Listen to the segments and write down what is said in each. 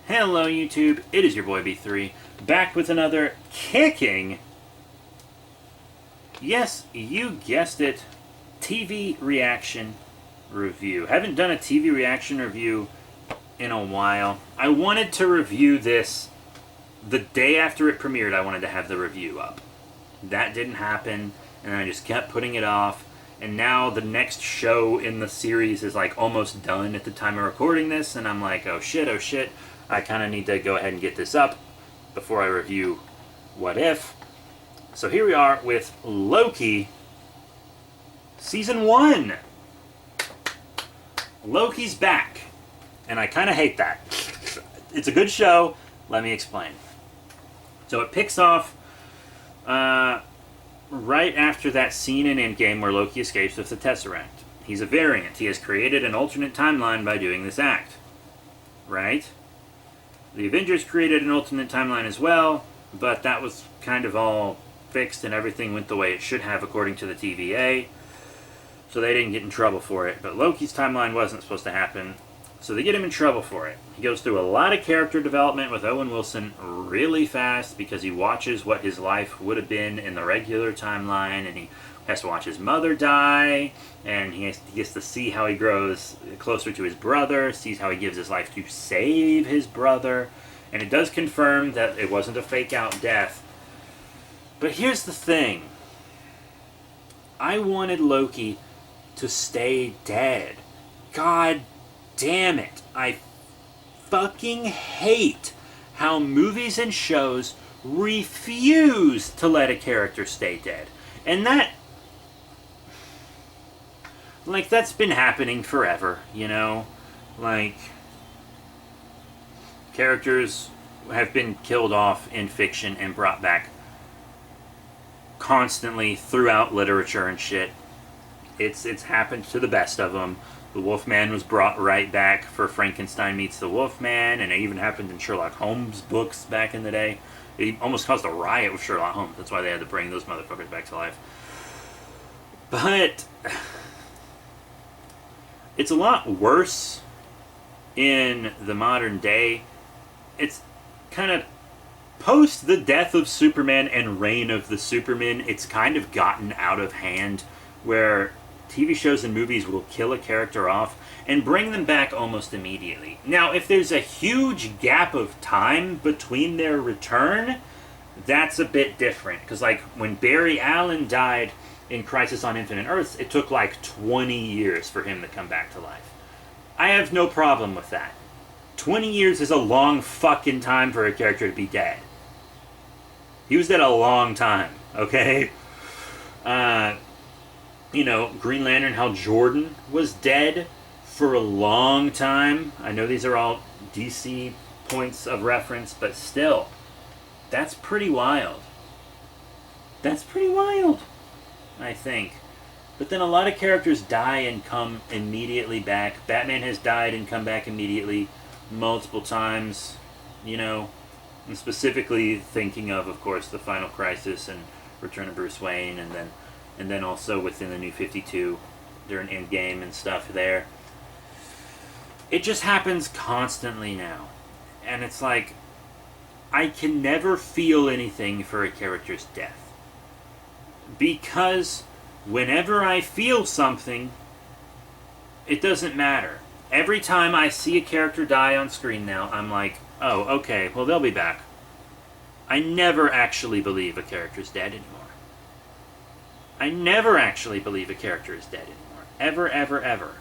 Hello YouTube, it is your boy B3, back with another kicking, yes, you guessed it, TV reaction review. Haven't done a TV reaction review in a while. I wanted to review this the day after it premiered. I wanted to have the review up. That didn't happen, and I just kept putting it off. And now the next show in the series is like almost done at the time of recording this, and I'm like, oh shit. I kind of need to go ahead and get this up before I review What If. So here we are with Loki, Season 1. Loki's back, and I kind of hate that. It's a good show. Let me explain. So it picks off right after that scene in Endgame where Loki escapes with the Tesseract. He's a variant. He has created an alternate timeline by doing this act. Right? The Avengers created an alternate timeline as well, but that was kind of all fixed and everything went the way it should have according to the TVA. So they didn't get in trouble for it. But Loki's timeline wasn't supposed to happen, so they get him in trouble for it. He goes through a lot of character development with Owen Wilson really fast because he watches what his life would have been in the regular timeline, and he has to watch his mother die, and he gets to see how he grows closer to his brother, sees how he gives his life to save his brother, and it does confirm that it wasn't a fake-out death. But here's the thing. I wanted Loki to stay dead. God damn it. I fucking hate how movies and shows refuse to let a character stay dead. And that, like, that's been happening forever, you know? Like, characters have been killed off in fiction and brought back constantly throughout literature and shit. It's happened to the best of them. The Wolfman was brought right back for Frankenstein Meets the Wolfman, and it even happened in Sherlock Holmes books back in the day. It almost caused a riot with Sherlock Holmes. That's why they had to bring those motherfuckers back to life. But it's a lot worse in the modern day. It's kind of post the death of Superman and reign of the Supermen, it's kind of gotten out of hand where TV shows and movies will kill a character off and bring them back almost immediately. Now, if there's a huge gap of time between their return, that's a bit different. Because, like, when Barry Allen died in Crisis on Infinite Earths, it took like 20 years for him to come back to life. I have no problem with that. 20 years is a long fucking time for a character to be dead. He was dead a long time, okay? You know, Green Lantern, Hal Jordan was dead for a long time. I know these are all DC points of reference, but still, that's pretty wild. That's pretty wild, I think. But then a lot of characters die and come immediately back. Batman has died and come back immediately multiple times, you know. I'm specifically thinking of course, the Final Crisis and Return of Bruce Wayne, and then also within the New 52 during Endgame and stuff there. It just happens constantly now. And it's like, I can never feel anything for a character's death. Because whenever I feel something, it doesn't matter. Every time I see a character die on screen now, I'm like, oh, okay, well, they'll be back. I never actually believe a character's dead anymore. I never actually believe a character is dead anymore. Ever.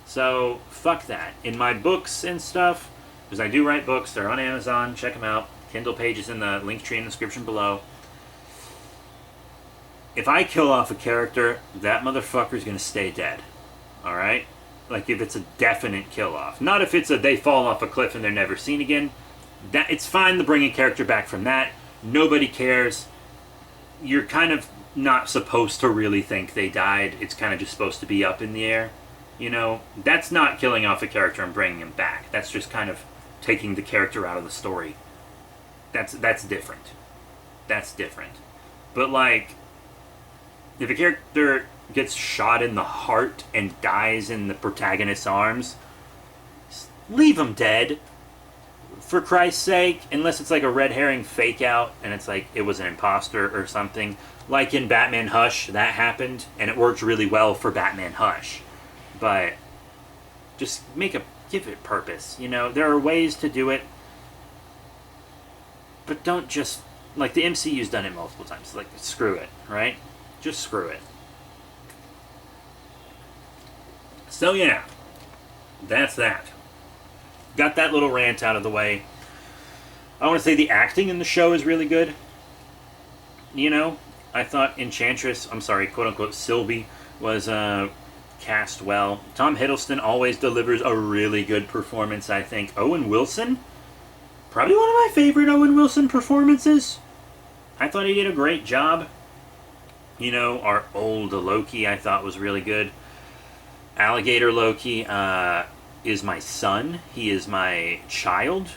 So, fuck that. In my books and stuff, because I do write books, they're on Amazon, check them out. Kindle page is in the link tree in the description below. If I kill off a character, that motherfucker's gonna stay dead. Alright? Like, if it's a definite kill-off. Not if it's a they fall off a cliff and they're never seen again. That it's fine to bring a character back from that. Nobody cares. You're kind of not supposed to really think they died. It's kind of just supposed to be up in the air. You know, that's not killing off a character and bringing him back. That's just kind of taking the character out of the story. That's different. That's different. But, like, if a character gets shot in the heart and dies in the protagonist's arms, leave him dead. for Christ's sake, unless it's like a red herring fake out and it's like it was an imposter or something. Like in Batman Hush, that happened, and it worked really well for Batman Hush. But just give it purpose. You know, there are ways to do it, but don't just, like, the MCU's done it multiple times. Like, screw it, right? Just screw it. So yeah, that's that. Got that little rant out of the way. I want to say the acting in the show is really good. You know, I thought quote unquote Sylvie was cast well. Tom Hiddleston always delivers a really good performance, I think. Owen Wilson, probably one of my favorite Owen Wilson performances. I thought he did a great job. You know, our old Loki I thought was really good. Alligator Loki is my son. He is my child.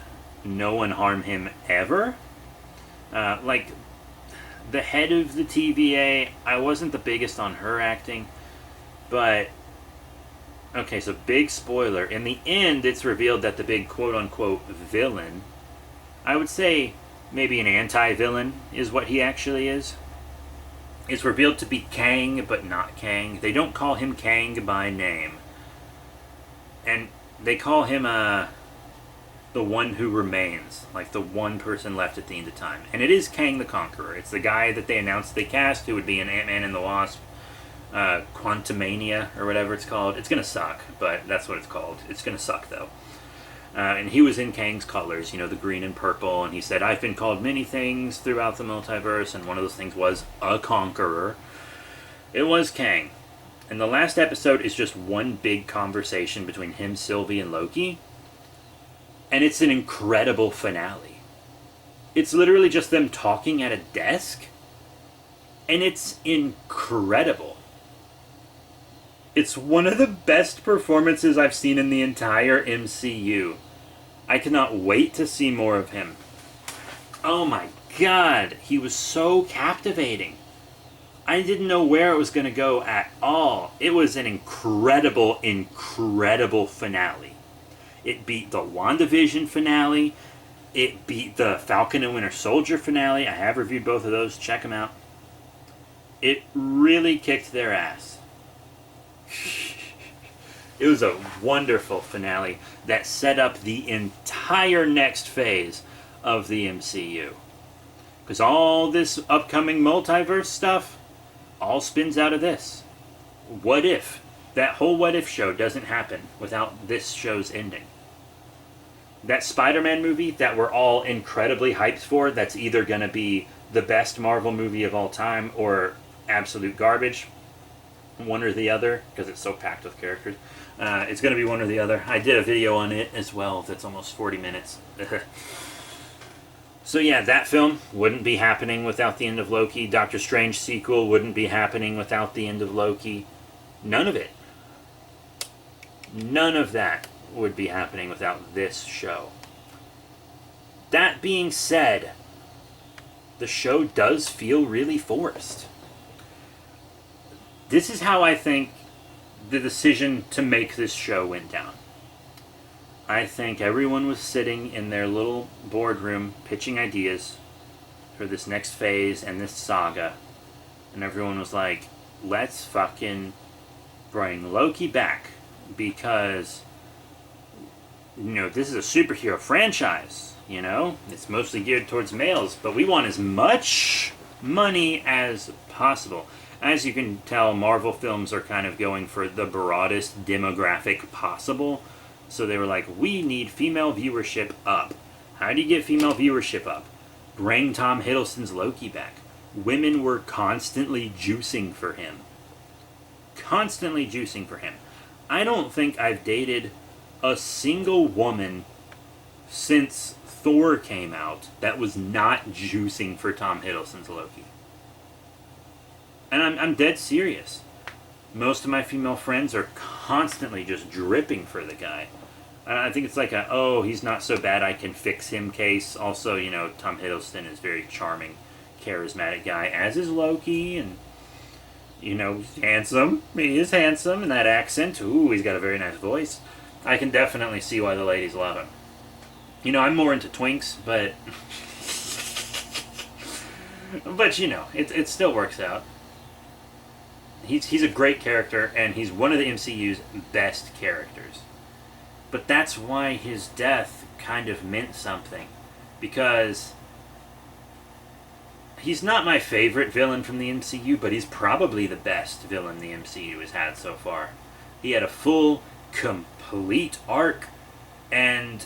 No one harm him ever. Like, the head of the TVA, I wasn't the biggest on her acting, but okay, so big spoiler. In the end, it's revealed that the big quote-unquote villain, I would say maybe an anti-villain is what he actually is. It's revealed to be Kang, but not Kang. They don't call him Kang by name. And they call him the one who remains, like the one person left at the end of time. And it is Kang the Conqueror. It's the guy that they announced they cast who would be in Ant-Man and the Wasp, Quantumania, or whatever it's called. It's going to suck, but that's what it's called. It's going to suck, though. And he was in Kang's colors, you know, the green and purple, and he said, I've been called many things throughout the multiverse, and one of those things was a conqueror. It was Kang. And the last episode is just one big conversation between him, Sylvie, and Loki. And it's an incredible finale. It's literally just them talking at a desk. And it's incredible. It's one of the best performances I've seen in the entire MCU. I cannot wait to see more of him. Oh my god, he was so captivating. I didn't know where it was going to go at all. It was an incredible, incredible finale. It beat the WandaVision finale. It beat the Falcon and Winter Soldier finale. I have reviewed both of those. Check them out. It really kicked their ass. It was a wonderful finale that set up the entire next phase of the MCU. Because all this upcoming multiverse stuff all spins out of this. What if? That whole What If show doesn't happen without this show's ending. That Spider-Man movie that we're all incredibly hyped for, that's either going to be the best Marvel movie of all time or absolute garbage, one or the other, because it's so packed with characters. It's going to be one or the other. I did a video on it as well that's almost 40 minutes. So yeah, that film wouldn't be happening without the end of Loki. Doctor Strange sequel wouldn't be happening without the end of Loki. None of it. None of that would be happening without this show. That being said, the show does feel really forced. This is how I think the decision to make this show went down. I think everyone was sitting in their little boardroom pitching ideas for this next phase and this saga. And everyone was like, let's fucking bring Loki back. Because, you know, this is a superhero franchise, you know? It's mostly geared towards males, but we want as much money as possible. As you can tell, Marvel films are kind of going for the broadest demographic possible. So they were like, we need female viewership up. How do you get female viewership up? Bring Tom Hiddleston's Loki back. Women were constantly juicing for him. Constantly juicing for him. I don't think I've dated a single woman since Thor came out that was not juicing for Tom Hiddleston's Loki. And I'm dead serious. Most of my female friends are constantly just dripping for the guy. And I think it's like a, oh, he's not so bad, I can fix him case. Also, you know, Tom Hiddleston is a very charming, charismatic guy, as is Loki, and, you know, handsome. He is handsome, and that accent, ooh, he's got a very nice voice. I can definitely see why the ladies love him. You know, I'm more into twinks, but you know, it still works out. He's a great character, and he's one of the MCU's best characters. But that's why his death kind of meant something, because he's not my favorite villain from the MCU, but he's probably the best villain the MCU has had so far. He had a full, complete arc, and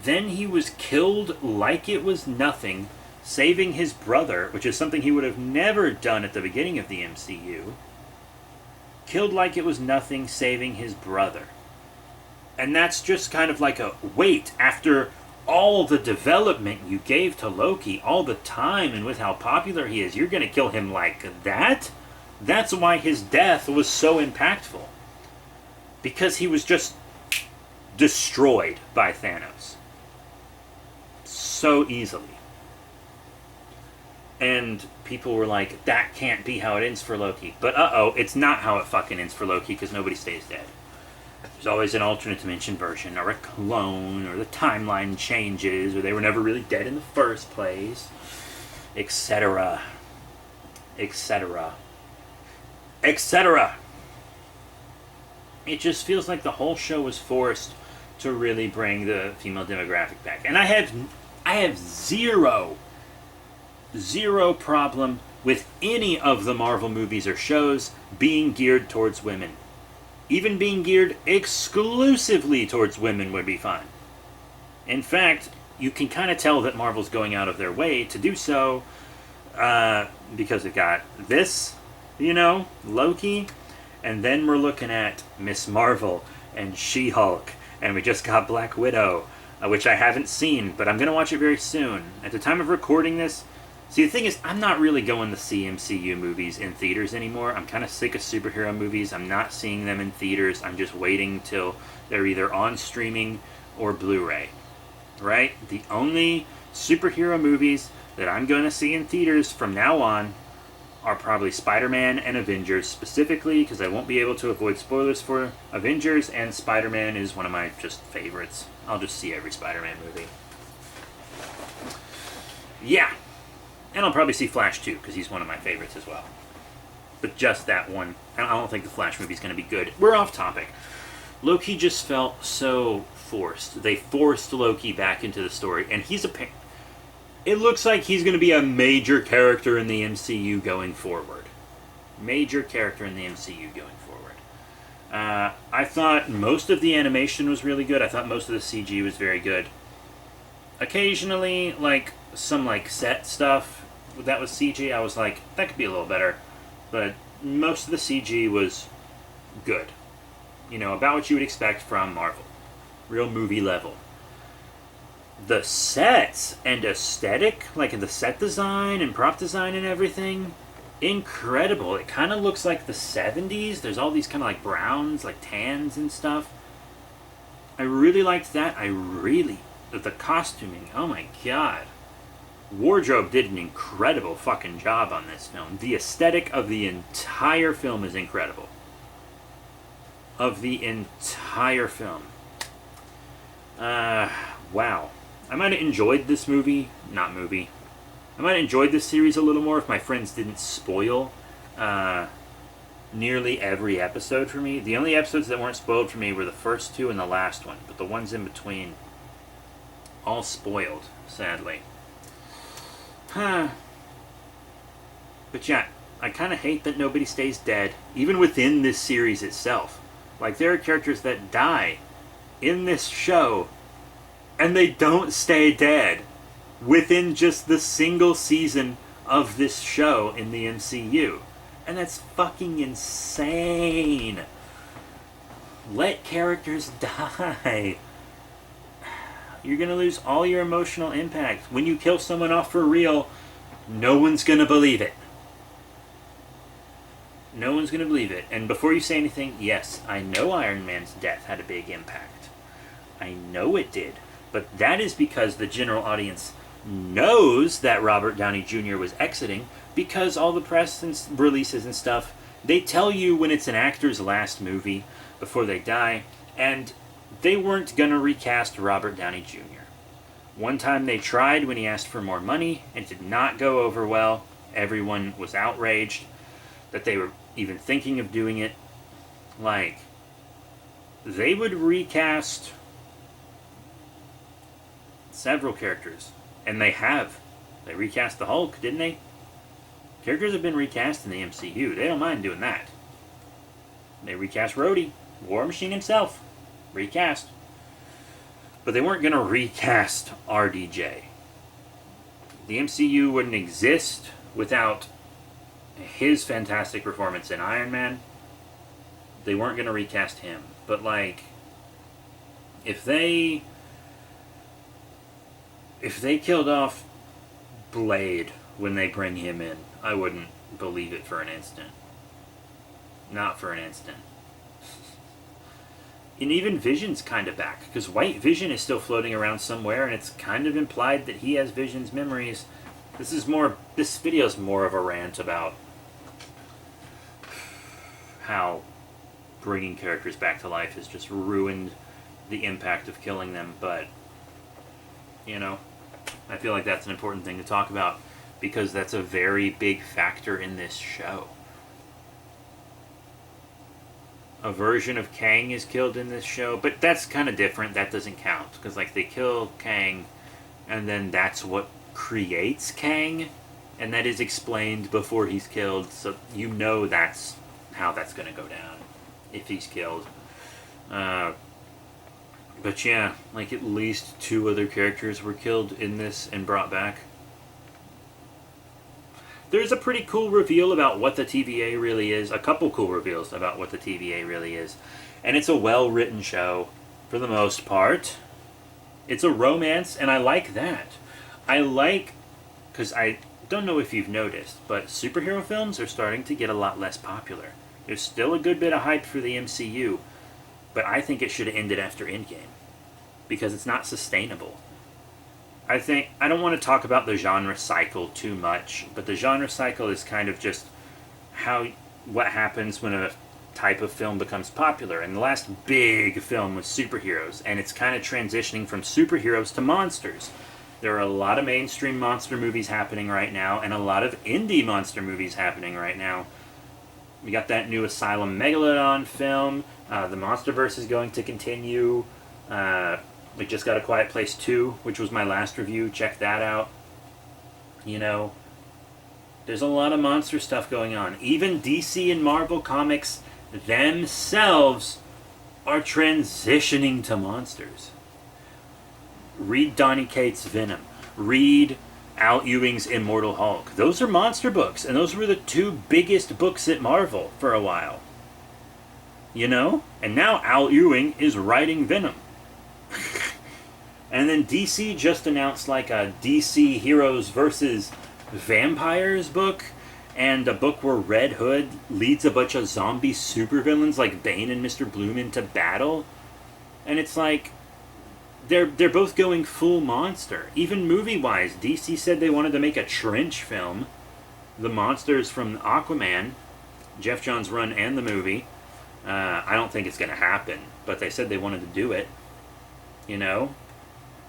then he was killed like it was nothing, saving his brother, which is something he would have never done at the beginning of the MCU. Killed like it was nothing, saving his brother. And that's just kind of like a wait, after all the development you gave to Loki, all the time, and with how popular he is, you're going to kill him like that? That's why his death was so impactful. Because he was just destroyed by Thanos. So easily. And people were like, that can't be how it ends for Loki. But it's not how it fucking ends for Loki, because nobody stays dead. There's always an alternate dimension version, or a clone, or the timeline changes, or they were never really dead in the first place, etc. etc. etc. It just feels like the whole show was forced to really bring the female demographic back. And I have zero problem with any of the Marvel movies or shows being geared towards women. Even being geared exclusively towards women would be fine. In fact, you can kind of tell that Marvel's going out of their way to do so, because it got this, Loki, and then we're looking at Miss Marvel and She-Hulk, and we just got Black Widow, which I haven't seen, but I'm going to watch it very soon. At the time of recording this, see, the thing is, I'm not really going to see MCU movies in theaters anymore. I'm kind of sick of superhero movies. I'm not seeing them in theaters. I'm just waiting till they're either on streaming or Blu-ray. Right? The only superhero movies that I'm going to see in theaters from now on are probably Spider-Man and Avengers, specifically because I won't be able to avoid spoilers for Avengers, and Spider-Man is one of my just favorites. I'll just see every Spider-Man movie. Yeah. And I'll probably see Flash too, because he's one of my favorites as well. But just that one. I don't think the Flash movie's going to be good. We're off topic. Loki just felt so forced. They forced Loki back into the story, and it looks like he's going to be a major character in the MCU going forward. Major character in the MCU going forward. I thought most of the animation was really good. I thought most of the CG was very good. Occasionally, some set stuff that was CG, I was like, that could be a little better. But most of the CG was good. About what you would expect from Marvel. Real movie level. The sets and aesthetic, in the set design and prop design and everything, incredible. It kind of looks like the 70s. There's all these kind of browns, tans and stuff. I really liked that. The costuming, oh my god. Wardrobe did an incredible fucking job on this film. The aesthetic of the entire film is incredible. Of the entire film. Wow. I might have enjoyed this movie. I might have enjoyed this series a little more if my friends didn't spoil nearly every episode for me. The only episodes that weren't spoiled for me were the first two and the last one. But the ones in between, all spoiled, sadly. But yeah, I kind of hate that nobody stays dead, even within this series itself. There are characters that die in this show, and they don't stay dead within just the single season of this show in the MCU. And that's fucking insane. Let characters die. You're going to lose all your emotional impact. When you kill someone off for real, no one's going to believe it. No one's going to believe it. And before you say anything, yes, I know Iron Man's death had a big impact. I know it did. But that is because the general audience knows that Robert Downey Jr. was exiting, because all the press and releases and stuff, they tell you when it's an actor's last movie before they die, and they weren't going to recast Robert Downey Jr. One time they tried when he asked for more money. It did not go over well. Everyone was outraged that they were even thinking of doing it. Like, they would recast several characters. And they have. They recast the Hulk, didn't they? Characters have been recast in the MCU. They don't mind doing that. They recast Rhodey. War Machine himself. Recast. But they weren't going to recast RDJ. The MCU wouldn't exist without his fantastic performance in Iron Man. They weren't going to recast him. But, like, if they killed off Blade when they bring him in, I wouldn't believe it for an instant. Not for an instant. And even Vision's kind of back, because White Vision is still floating around somewhere, and it's kind of implied that he has Vision's memories. This video is more of a rant about how bringing characters back to life has just ruined the impact of killing them, but, you know, I feel like that's an important thing to talk about, because that's a very big factor in this show. A version of Kang is killed in this show, but that's kind of different. That doesn't count, because, like, they kill Kang, and then that's what creates Kang, and that is explained before he's killed, so you know that's how that's going to go down, if he's killed. But yeah, like, at least 2 other characters were killed in this and brought back. There's a pretty cool reveal about what the TVA really is. A couple cool reveals about what the TVA really is. And it's a well-written show, for the most part. It's a romance, and I like that. Because I don't know if you've noticed, but superhero films are starting to get a lot less popular. There's still a good bit of hype for the MCU, but I think it should have ended after Endgame, because it's not sustainable. I don't want to talk about the genre cycle too much, but the genre cycle is kind of just what happens when a type of film becomes popular. And the last big film was superheroes, and it's kind of transitioning from superheroes to monsters. There are a lot of mainstream monster movies happening right now, and a lot of indie monster movies happening right now. We got that new Asylum Megalodon film. The Monsterverse is going to continue. We just got A Quiet Place 2, which was my last review. Check that out. You know, there's a lot of monster stuff going on. Even DC and Marvel Comics themselves are transitioning to monsters. Read Donny Cates' Venom. Read Al Ewing's Immortal Hulk. Those are monster books, and those were the 2 biggest books at Marvel for a while. You know? And now Al Ewing is writing Venom. And then DC just announced like a DC Heroes versus Vampires book, and a book where Red Hood leads a bunch of zombie supervillains like Bane and Mr. Bloom into battle. And it's like, they're both going full monster. Even movie-wise, DC said they wanted to make a Trench film. The monsters from Aquaman, Jeff Johns' run and the movie. I don't think it's going to happen, but they said they wanted to do it. You know?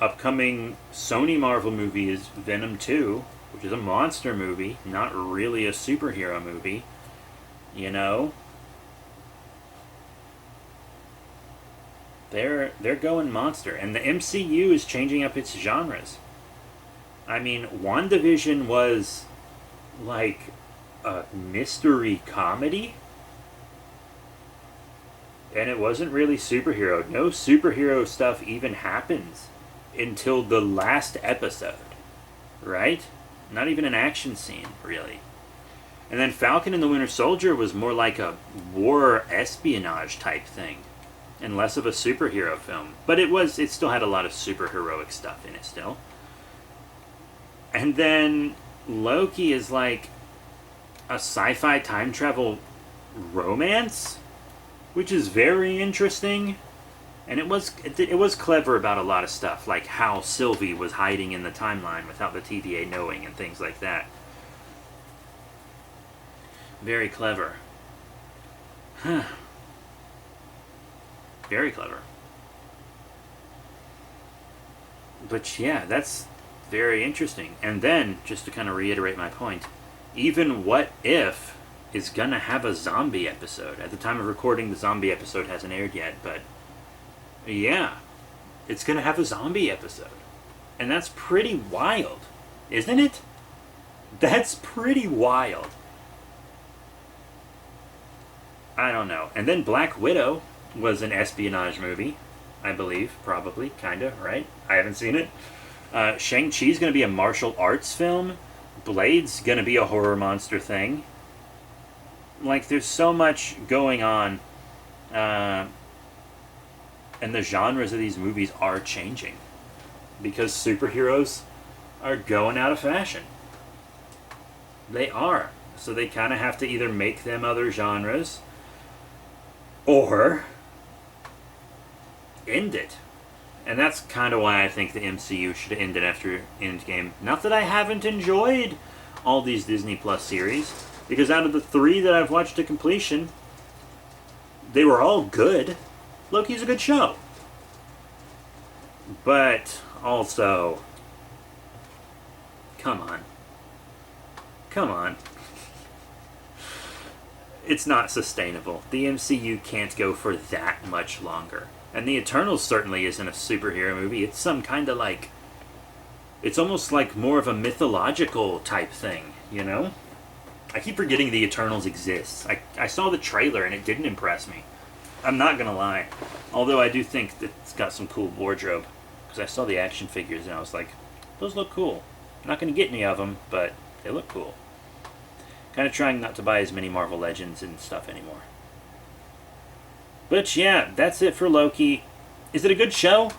Upcoming Sony Marvel movie is Venom 2, which is a monster movie, not really a superhero movie. You know? They're going monster, and the MCU is changing up its genres. I mean, WandaVision was like a mystery comedy, and it wasn't really superhero. No superhero stuff even happens until the last episode, right? Not even an action scene, really. And then Falcon and the Winter Soldier was more like a war espionage type thing, and less of a superhero film. But it still had a lot of superheroic stuff in it still. And then Loki is like a sci-fi time travel romance, which is very interesting. And it was clever about a lot of stuff, like how Sylvie was hiding in the timeline without the TVA knowing and things like that. Very clever. Huh. Very clever. But yeah, that's very interesting. And then, just to kind of reiterate my point, even What If is gonna have a zombie episode. At the time of recording, the zombie episode hasn't aired yet, but yeah, it's gonna have a zombie episode. And that's pretty wild, isn't it? That's pretty wild. I don't know. And then Black Widow was an espionage movie, I believe, probably, kinda, right? I haven't seen it. Shang-Chi's gonna be a martial arts film. Blade's gonna be a horror monster thing. Like, there's so much going on, and the genres of these movies are changing because superheroes are going out of fashion. They are. So they kind of have to either make them other genres or end it. And that's kind of why I think the MCU should have ended after Endgame. Not that I haven't enjoyed all these Disney Plus series, because out of the 3 that I've watched to completion, they were all good. Loki's a good show. But also, come on. Come on. It's not sustainable. The MCU can't go for that much longer. And The Eternals certainly isn't a superhero movie. It's some kind of like... It's almost like more of a mythological type thing, you know? I keep forgetting The Eternals exists. I saw the trailer and it didn't impress me. I'm not gonna lie. Although I do think that it's got some cool wardrobe. Because I saw the action figures and I was like, those look cool. I'm not gonna get any of them, but they look cool. Kind of trying not to buy as many Marvel Legends and stuff anymore. But yeah, that's it for Loki. Is it a good show?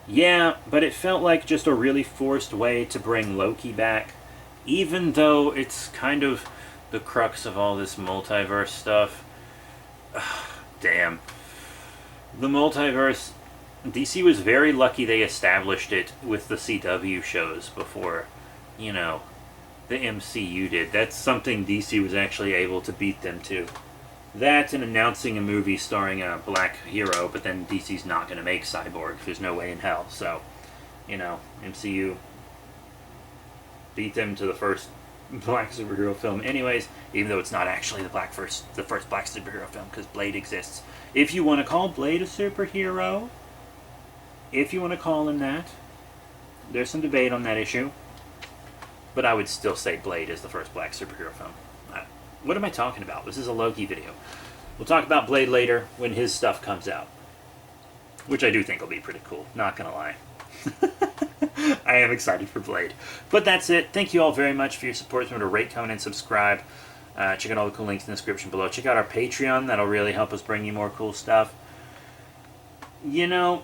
Yeah, but it felt like just a really forced way to bring Loki back. Even though it's kind of the crux of all this multiverse stuff. Damn. The multiverse... DC was very lucky they established it with the CW shows before, you know, the MCU did. That's something DC was actually able to beat them to. That and announcing a movie starring a black hero, but then DC's not going to make Cyborg. There's no way in hell. So, you know, MCU beat them to the first black superhero film anyways, even though it's not actually the first black superhero film, because Blade exists. If you want to call Blade a superhero, if you want to call him that, there's some debate on that issue. But I would still say Blade is the first black superhero film. What am I talking about? This is a Loki video. We'll talk about Blade later when his stuff comes out. Which I do think will be pretty cool. Not gonna lie. I am excited for Blade. But that's it. Thank you all very much for your support. Remember to rate, comment, and subscribe. Check out all the cool links in the description below. Check out our Patreon. That'll really help us bring you more cool stuff. You know,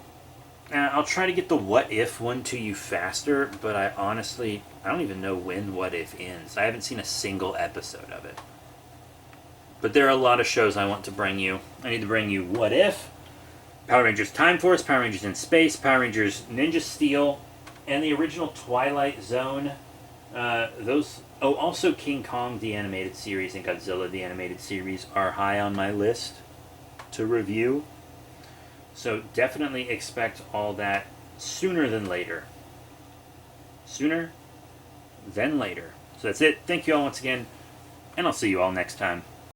I'll try to get the What If one to you faster, but I don't even know when What If ends. I haven't seen a single episode of it. But there are a lot of shows I want to bring you. I need to bring you What If, Power Rangers Time Force, Power Rangers in Space, Power Rangers Ninja Steel, and the original Twilight Zone. Also King Kong, the animated series, and Godzilla, the animated series, are high on my list to review. So definitely expect all that sooner than later. Sooner than later. So that's it. Thank you all once again, and I'll see you all next time.